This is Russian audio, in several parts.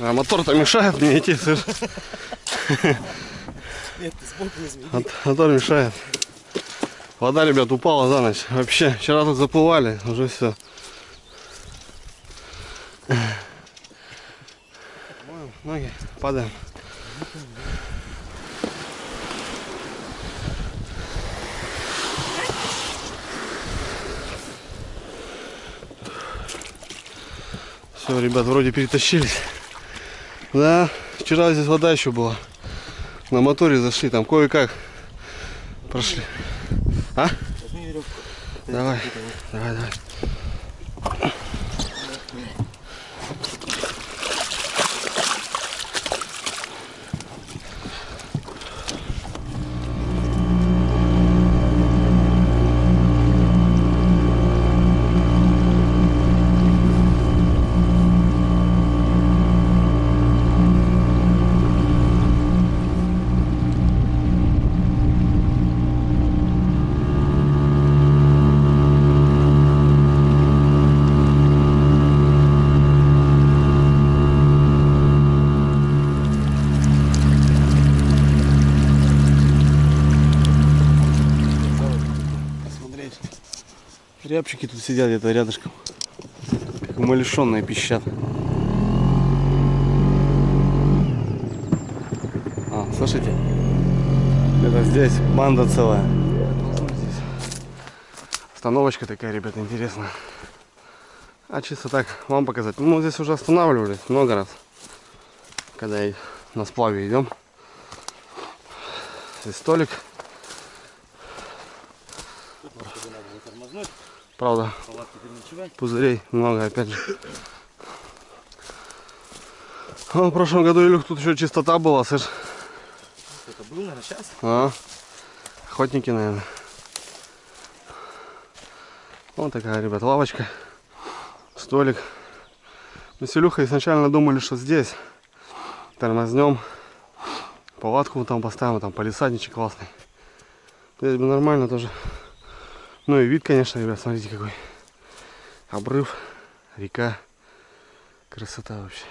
А мотор-то мешает мне идти, слышь. Нет, ты сбоку возьми. Мотор мешает. Вода, ребят, упала за ночь. Вообще, вчера тут заплывали, уже все. Моем ноги, падаем. Все, ребят, вроде перетащились. Да, вчера здесь вода еще была. На моторе зашли, там кое-как прошли. А? Давай, давай, давай. Рябчики тут сидят где-то рядышком, как умалишенные пищат. А, слушайте, это здесь банда целая. Остановочка такая, ребята, интересная. А чисто так вам показать. Мы здесь уже останавливались много раз, когда на сплаве идем. Здесь столик. Правда, пузырей много, опять же. В прошлом году, Илюх, тут еще чистота была, слышь. Это был, наверное, сейчас? А, охотники, наверное. Вот такая, ребят, лавочка, столик. Мы с Илюхой изначально думали, что здесь тормознем, палатку там поставим, там палисадничек классный. Здесь бы нормально тоже. Ну и вид, конечно, ребят, смотрите какой. Обрыв, река, красота вообще.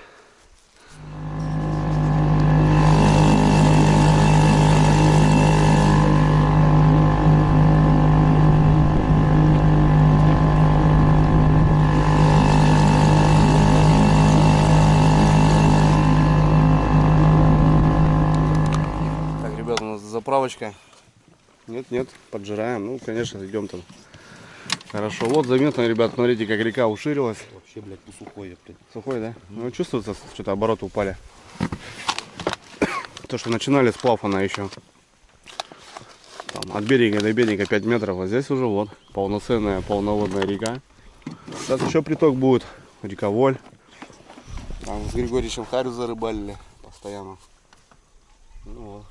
Так, ребят, у нас заправочка. Нет, поджираем. Ну, конечно, идем там. Хорошо. Вот заметно, ребят, смотрите, как река уширилась. Вообще, блядь, сухой, блядь. Сухой, да? Ну, чувствуется, что-то обороты упали. То, что начинали сплав, она еще там, от берега до берега 5 метров. А здесь уже вот полноценная полноводная река. Сейчас еще приток будет. Река Воль. Там с Григорьевичем харю зарыбалили постоянно. Ну вот.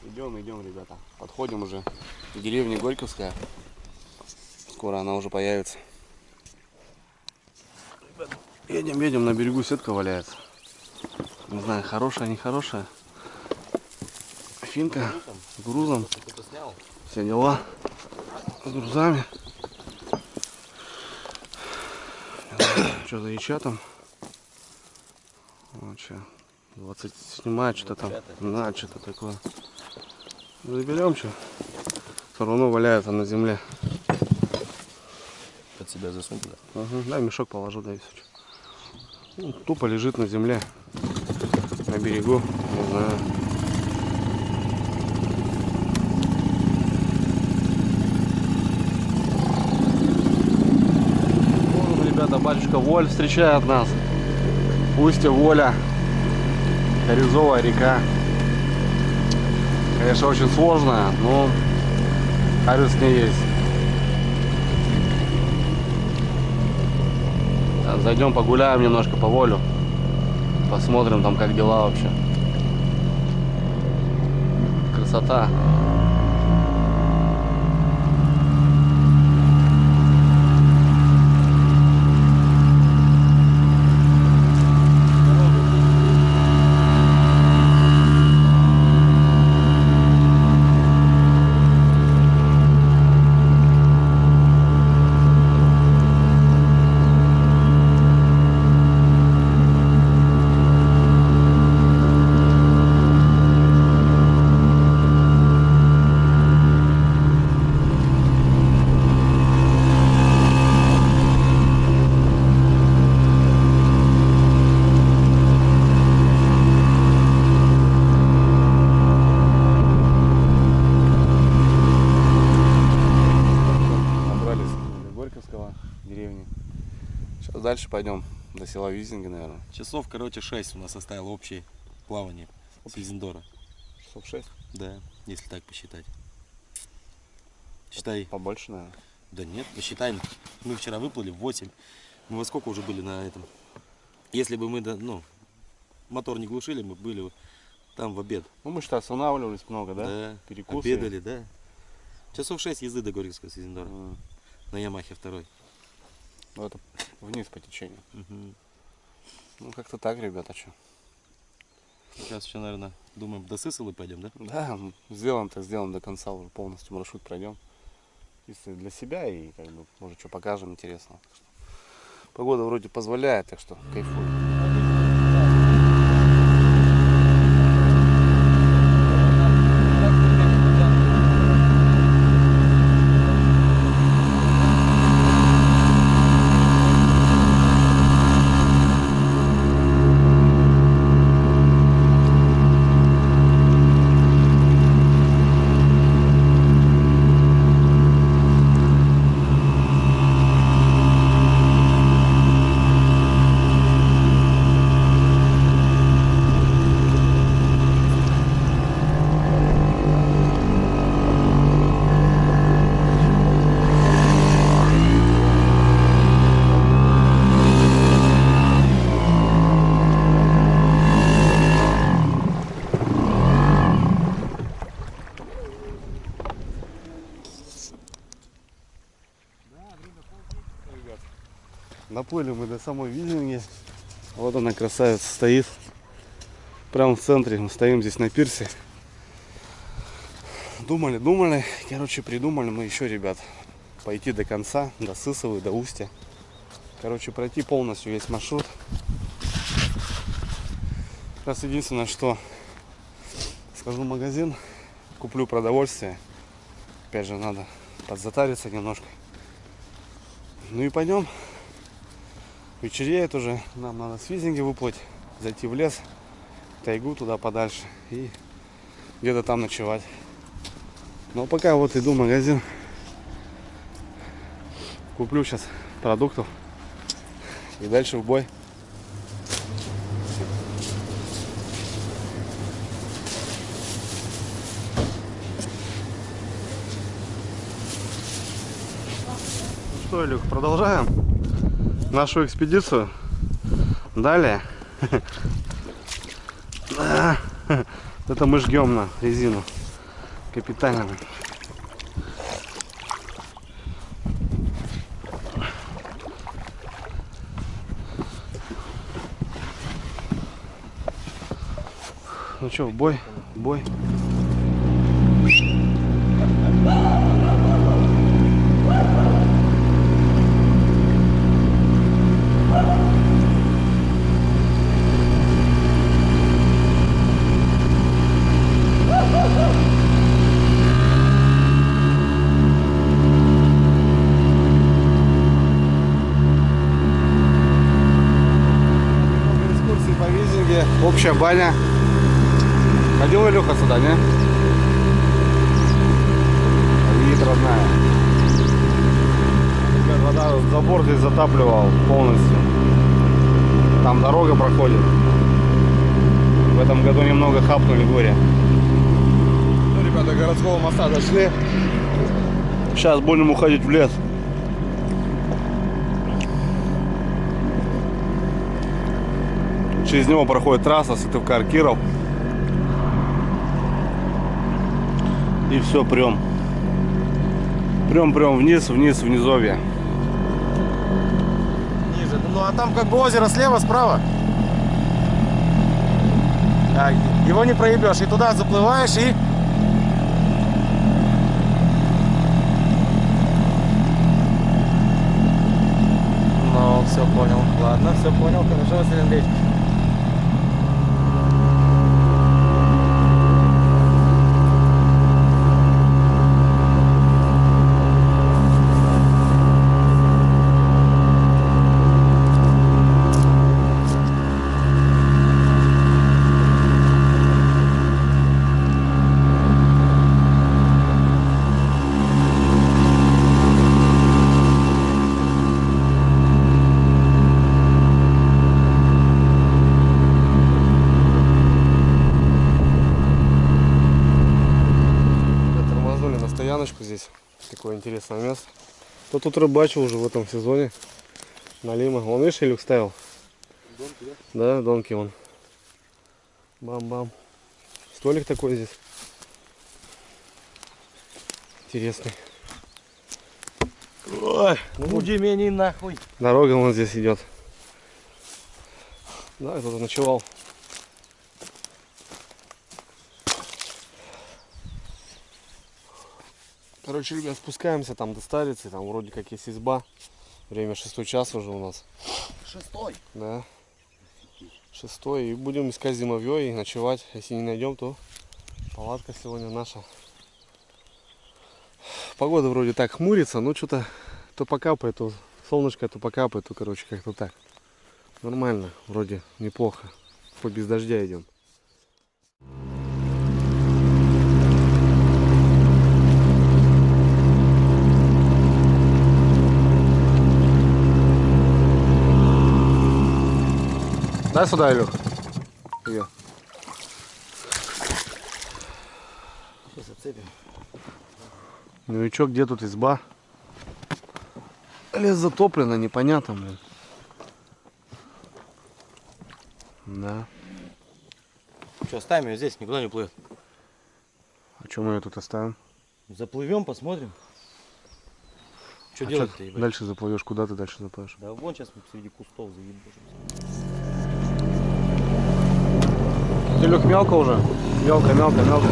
Идем, ребята. Подходим уже к деревне Горьковская. Скоро она уже появится. Едем, на берегу сетка валяется. Не знаю, хорошая, не хорошая. Финка с грузом. Все дела с грузами. Что за яча там? Вот что. 27 что-то там. На, что-то такое. Заберем что. Все равно валяется на земле. Под себя засунь туда. Ага, да, мешок положу, да и все. Ну, тупо лежит на земле. На берегу. Не знаю. Вот, ребята, батюшка Воль встречает нас. Устье Воля. Горюзовая река. Конечно, очень сложная, но харю с ней есть. Так, зайдем погуляем немножко по Волю. Посмотрим там, как дела вообще. Красота. дальше пойдем. До села Визинги, наверное. Часов, короче, 6 у нас оставило общее плавание с Визендора. Часов 6. Да, если так посчитать. Считай. Побольше, наверное. Да нет, посчитаем. Мы вчера выплыли в 8. Мы во сколько уже были на этом? Если бы мы, мотор не глушили, мы были там в обед. Ну мы что, останавливались много, да? Да, Перекусы. обедали, да. Часов 6 езды до Горьковского с Визендора. На Ямахе 2. Ну это вниз по течению. Угу. Ну как-то так, ребята, что. Сейчас еще, наверное, думаем, до Сысолы пойдем, да? Да, сделаем так, сделаем до конца, уже полностью маршрут пройдем. Если для себя и как бы, может, что покажем интересного. Погода вроде позволяет, так что кайфуем. Доплыли мы до самой Визинги. Вот она, красавица, стоит. Прямо в центре. Мы стоим здесь на пирсе. Думали. Короче, придумали мы еще, ребят, пойти до конца, до Сысовой, до Устья. Короче, пройти полностью весь маршрут. Сейчас единственное, что схожу в магазин, куплю продовольствие. Опять же, надо подзатариться немножко. Ну и пойдем. Вечереет уже, нам надо с Визинги выплыть, зайти в лес, в тайгу туда подальше и где-то там ночевать. Но пока вот иду в магазин, куплю сейчас продуктов и дальше в бой. Ну что, Илюх, продолжаем нашу экспедицию. Далее. Это мы жгем на резину. Капитально. Ну что, в бой? В бой. Общая баня. Ходил Илюха сюда, не? Вид родная. Вода, забор здесь затапливал полностью. Там дорога проходит. В этом году немного хапнули горе. Ну, ребята, до городского моста дошли. Сейчас будем уходить в лес. Через него проходит трасса Сыктывкар-Киров. И все, прям вниз, в низовье. Ниже. Ну а там как бы озеро слева, справа. Да, его не проебешь. И туда заплываешь и... Ну, все понял. Ладно, все понял. Хорошо, Василий Андреевич. Приехали на стояночку здесь. Такое интересное место. Кто тут рыбачил уже в этом сезоне? Налима. Вон, видишь, Илюк ставил? Донки, да? Да, донки вон. Бам-бам. Столик такой здесь. Интересный. Ой, ну буди меня нахуй. Дорога вон здесь идет. Да, я тут ночевал. Короче, ребят, спускаемся там до Старицы. Там вроде как есть изба. Время 6 час уже у нас. 6. Да. 6. И будем искать зимовье и ночевать. Если не найдем, то палатка сегодня наша. Погода вроде так хмурится, но что-то то покапает, то солнышко, то покапает, то короче как-то так. Нормально, вроде неплохо. Хоть без дождя идем. Дай сюда, Илюх. Ее. Сейчас отцепим. Ну и чё, где тут изба? Лес затоплено, непонятно, блин. Да. Что, оставим ее здесь, никуда не плывет. А чё мы ее тут оставим? Заплывем, посмотрим. Что А делать-то, чё ебать? дальше заплывешь? Куда ты дальше заплывешь? Да вон сейчас мы среди кустов заебушимся. Илюх, мелко уже? Мелко, мелко, мелко.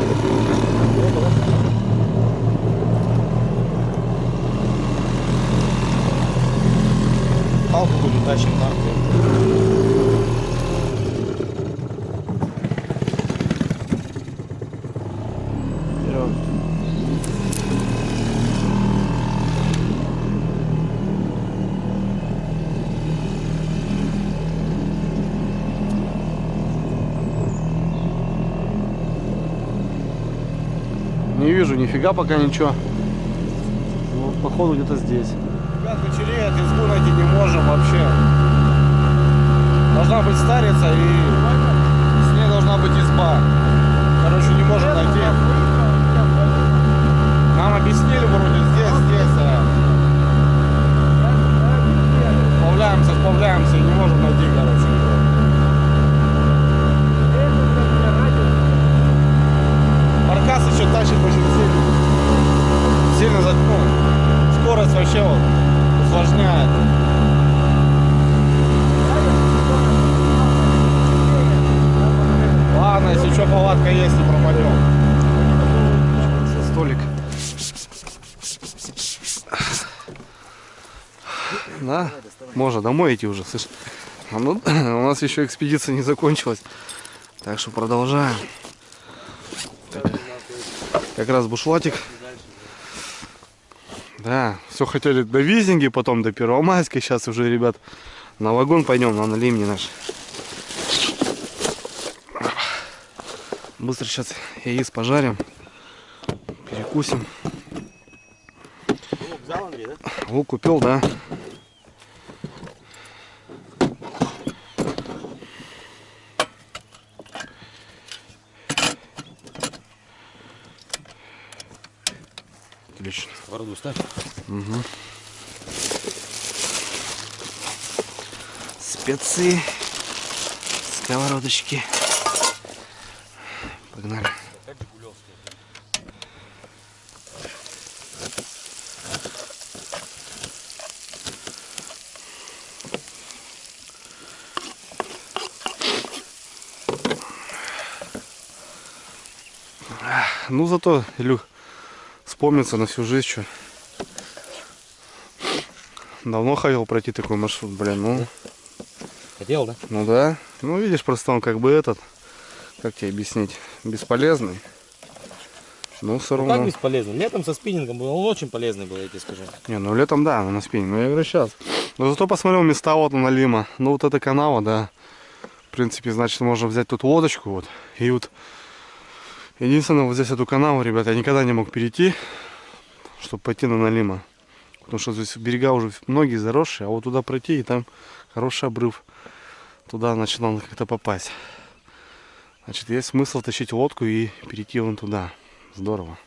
Палку будем тащить, Не вижу нифига пока ничего. Ну, походу где-то здесь. Ребят, вечеринок избу найти не можем вообще. Должна быть Старица и с ней должна быть изба. Короче, не можем найти. Нам объяснили вроде здесь, Сплавляемся и не можем найти, короче. Баркас еще тащит очень сильно. Сильно заткнул. Скорость вообще вот усложняет. Ладно, если что, палатка есть, не пропадем. Столик. Да? Можно домой идти уже, слышь. А ну, у нас еще экспедиция не закончилась. Так что продолжаем. Так, как раз бушлатик. Да, все хотели до Визинги, потом до Первомайской. Сейчас уже, ребят, на вагон пойдем, на Limni наш. Быстро сейчас яиц пожарим. Перекусим. Лук взял, Андрей, да? Лук купил, да. Отлично. Сковороду ставь. Угу. Специи, сковородочки. Погнали. Ну зато, Илюх, вспомнится на всю жизнь, что. Давно хотел пройти такой маршрут, блин, ну. Хотел, да? Ну да. Ну видишь, просто он как бы этот, как тебе объяснить, бесполезный. Ну все Ну, равно. как бесполезно? Летом со спиннингом был, он очень полезный был, я тебе скажу. Не, ну летом да, на спине. Но я говорю сейчас. Но зато посмотрел места вот на Лима. Ну вот эта канава, да. В принципе, значит, можно взять тут лодочку вот. И вот единственное, вот здесь эту канаву, ребята, я никогда не мог перейти, чтобы пойти на Налима. Потому что здесь берега уже многие заросшие, а вот туда пройти, и там хороший обрыв. Туда, значит, надо как-то попасть. Значит, есть смысл тащить лодку и перейти вон туда. Здорово.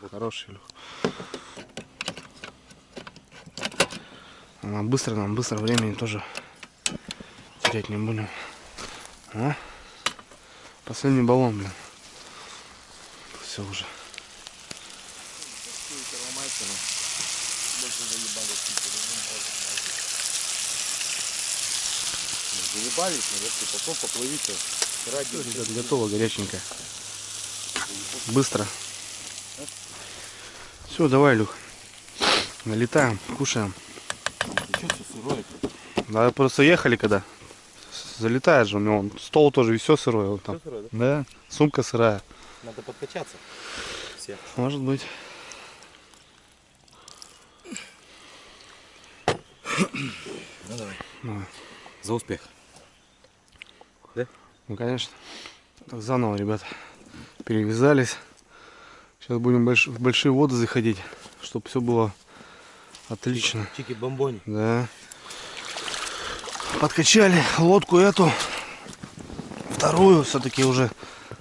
Хороший, Илюх. Нам быстро времени тоже терять не будем. А? Последний баллон, блин. Все уже. Заебались, но потом поплывите. Ребят, готово, горяченькое. Быстро. Все, давай, Люх. Налетаем, кушаем. Ты что, все сырое? Да, просто ехали когда. Залетает же у него. Стол тоже все сырой. Вот там. Всё сырое, да? Да, сумка сырая. Надо подкачаться. Все. Может быть. Ну давай. Давай. За успех. Ну, конечно. Так, заново, ребята. Перевязались. Сейчас будем в большие воды заходить, чтобы все было отлично. Чики-бомбони. Да. Подкачали лодку эту. Вторую. Все-таки уже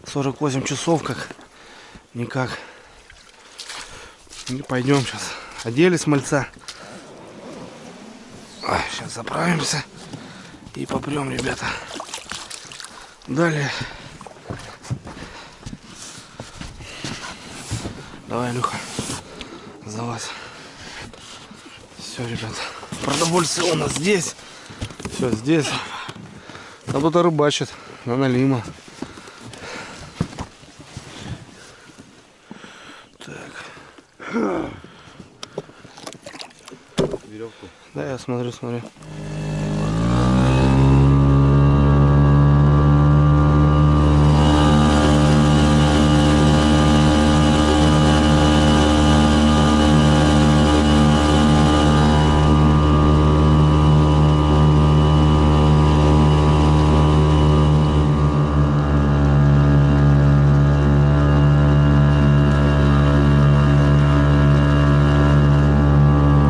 48 часов как никак. И пойдем сейчас. Одели с мальца. Сейчас заправимся. И попрем, ребята. Далее. Давай, Илюха. Залазь. Все, ребята. Продовольствие у нас здесь. Все здесь. А кто-то рыбачит. На налима. Так. Веревку. Да, я смотрю.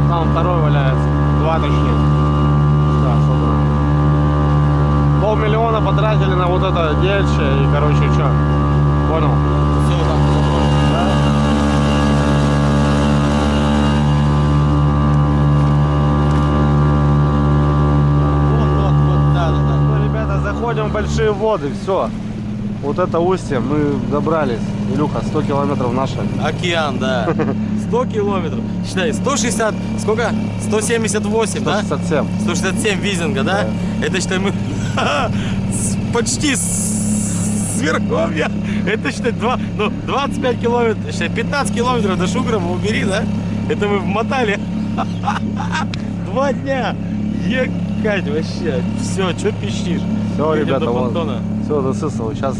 Там второй валяется. Два точнее. Да, собрано. $500 000 потратили на вот это дельче и, короче, что? Понял? Все вот так забрали. Вот, да. Ну, ребята, заходим в большие воды, все. Вот это устье мы добрались. Илюха, 100 километров наше. Океан, да. 100 километров. Считай, 160, сколько? 178, да? 167. 167 Визинга, да? Это, считай, мы почти с Верховья. Это, считай, 25 километров, считай, 15 километров до Шугрова убери, да? Это мы вмотали 2 дня. Екать вообще. Все, что пищишь? Все, Едем ребята, до вот. понтона. Все, засысывал. Сейчас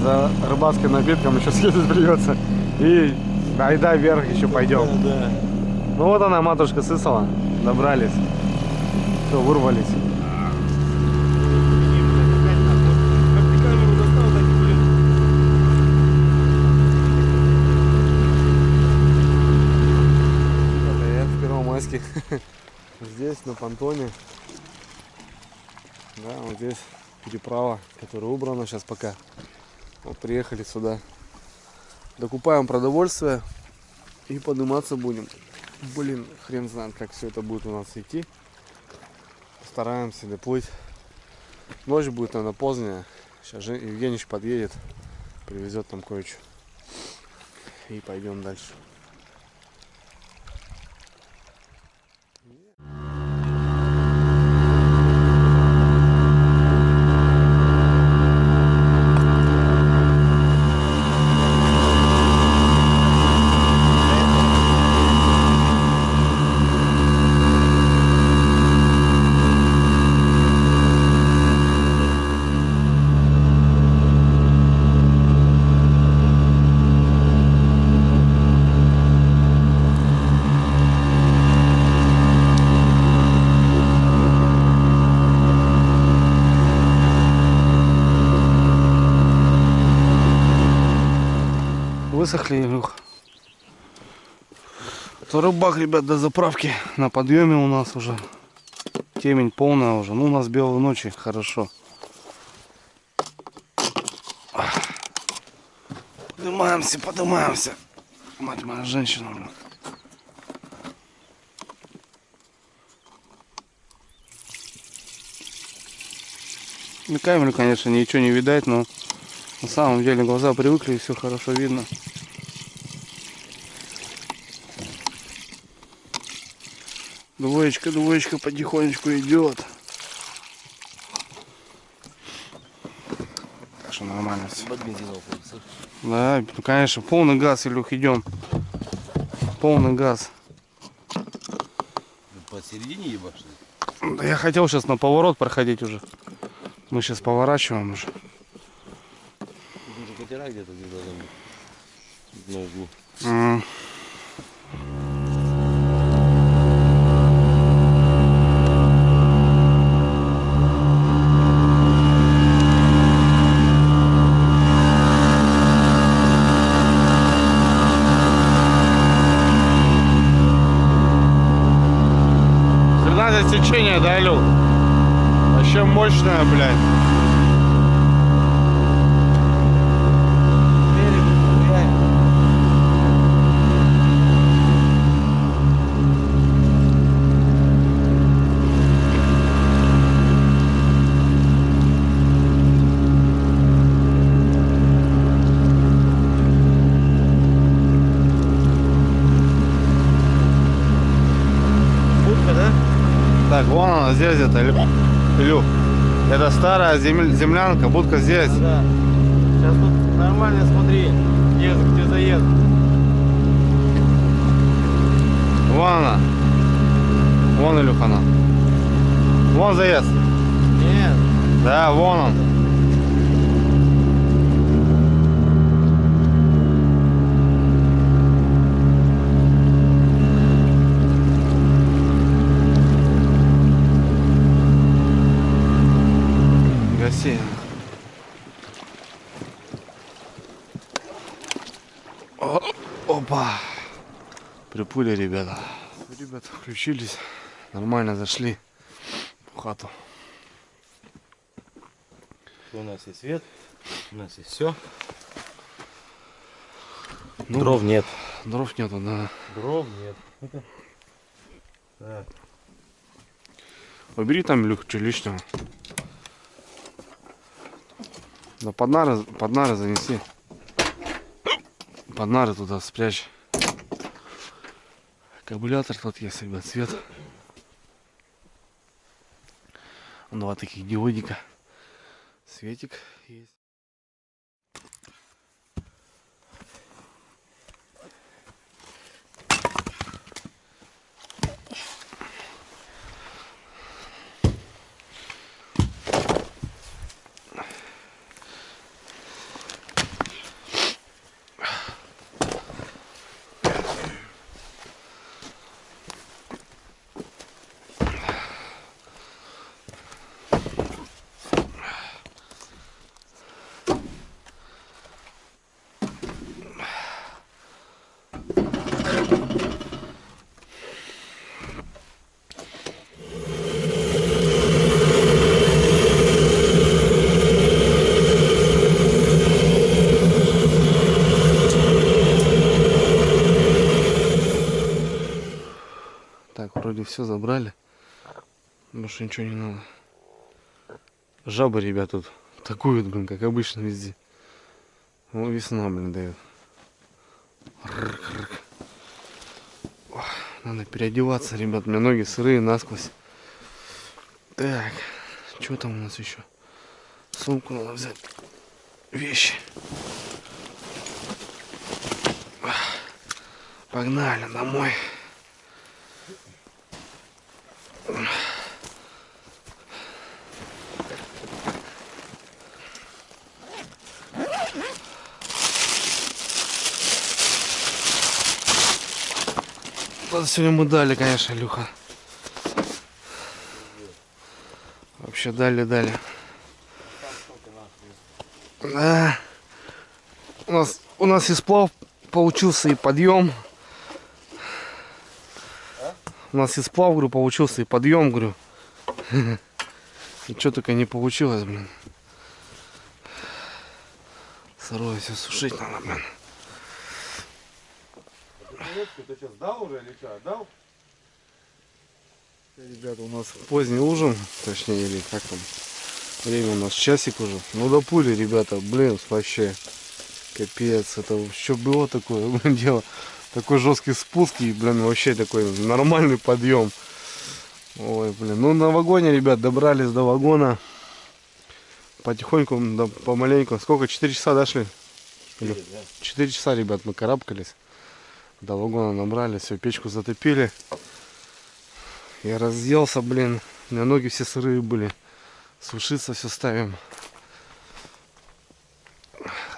за рыбацким напитком еще съездить придется. И айда вверх еще пойдем. Да. Ну вот она, матушка Сысала. Добрались. Все, вырвались. Я в Первомайске. Здесь, на понтоне. Да, вот здесь переправа, которая убрана сейчас пока. Вот приехали сюда. Докупаем продовольствие и подниматься будем. Блин, хрен знает, как все это будет у нас идти. Постараемся доплыть. Ночь будет, наверное, поздняя. Сейчас Евгеньевич подъедет, привезет там кое-что. И пойдем дальше. Высохли, Илюх. То рыбак, ребят, до заправки на подъеме у нас уже. Темень полная уже. Ну, у нас белые ночи, хорошо. Поднимаемся. Мать моя женщина, блин. На камеру, конечно, ничего не видать, но на самом деле глаза привыкли и все хорошо видно. Двоечка потихонечку идет. Так что нормально все. Да, ну, конечно, полный газ, Илюх, идем. Полный газ. Посередине ебашь? Да я хотел сейчас на поворот проходить уже. Мы сейчас поворачиваем уже. Тут уже катера где-то должны быть на углу. Течение, да, Илюх? Вообще мощная, блядь. Так, вон она здесь где-то, Илюх. Это старая землянка, будка здесь. Да. Сейчас тут нормально, смотри, где заезд. Вон она. Вон, Илюх, она. Вон заезд. Нет. Да, вон он. Опа! Приплыли, ребята. Ребята включились. Нормально зашли в хату. У нас есть свет, у нас есть все. Ну, дров нет. Дров нету, да. Дров нет. Так. Убери там, Илюх, что лишнего. Да под нары занеси. Под нары туда спрячь. Аккумулятор тут есть, ребят, свет. Два таких диодика. Светик есть. Так, вроде все забрали. Больше ничего не надо. Жабы, ребят, тут такую, блин, как обычно везде. Ну, весна, блин, дает. Ох, надо переодеваться, ребят. У меня ноги сырые насквозь. Так, что там у нас еще? Сумку надо взять. Вещи. Погнали домой. Вот сегодня мы дали, конечно, Илюха. Вообще дали. Да. У нас и сплав получился, и подъем. У нас и сплав, говорю, получился, и подъем, говорю. И что только не получилось, блин. Сырое все сушить надо, блин. Ты что, сдал уже или что? Отдал? Ребята, у нас Поздний ужин, точнее, или как там, время у нас часик уже. Ну доплыли, ребята, блин, вообще, капец, это что было такое, блин, дело, такой жесткий спуск и, блин, вообще такой нормальный подъем. Ой, блин, ну на вагоне, ребят, добрались до вагона, потихоньку, да, помаленьку, сколько, 4 часа дошли? 4 часа, ребят, мы карабкались, до вагона набрали, все, печку затопили. Я разделся, блин. У меня ноги все сырые были. Сушиться все ставим.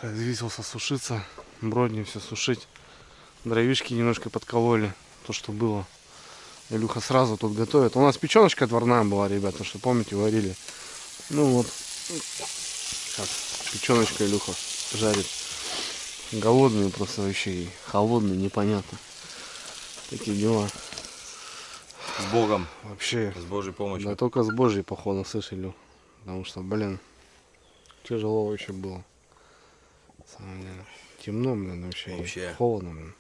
Развесился сушиться. Бродни все сушить. Дровишки немножко подкололи. То, что было. Илюха сразу тут готовит. У нас печеночка отварная была, ребята, что помните, варили. Ну вот. Сейчас печеночка Илюха жарит. Голодные просто вообще. И холодные, непонятно. Такие дела. С Богом. Вообще. С Божьей помощью. Да только с Божьей, походу, слышали. Потому что, блин, тяжело вообще было. На самом деле. Темно, блин, вообще. Вообще. И холодно, блин.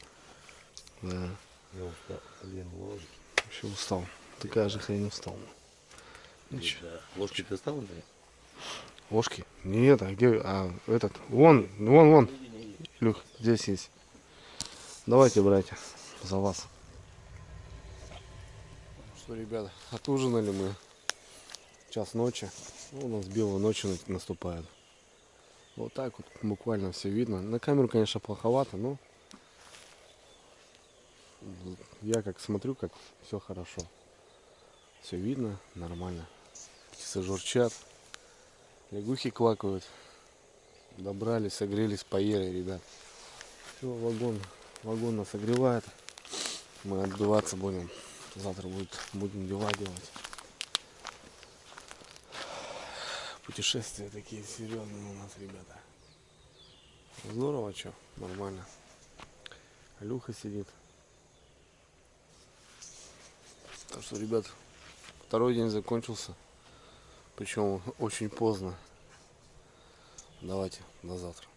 Да. Я устал. Блин, ложки. Вообще устал. Такая же хрень устал. Ничего. Да. Ложки ты оставил? Ложки? Нет, а где? А этот. Вон. Илюх, здесь есть. Давайте, братья, за вас. Что, ребята, отужинали мы. Час ночи. Ну, у нас белая ночь наступает. Вот так вот буквально все видно. На камеру, конечно, плоховато, но я как смотрю, как все хорошо. Все видно, нормально. Птицы журчат, лягухи квакают. Добрались, согрелись, поели, ребят. Все, вагон нас согревает. Мы отбиваться будем. Завтра будем дела делать. Путешествия такие серьезные у нас, ребята. Здорово, что, нормально. Илюха сидит. Так что, ребят, второй день закончился. Причем очень поздно. Давайте, до завтра.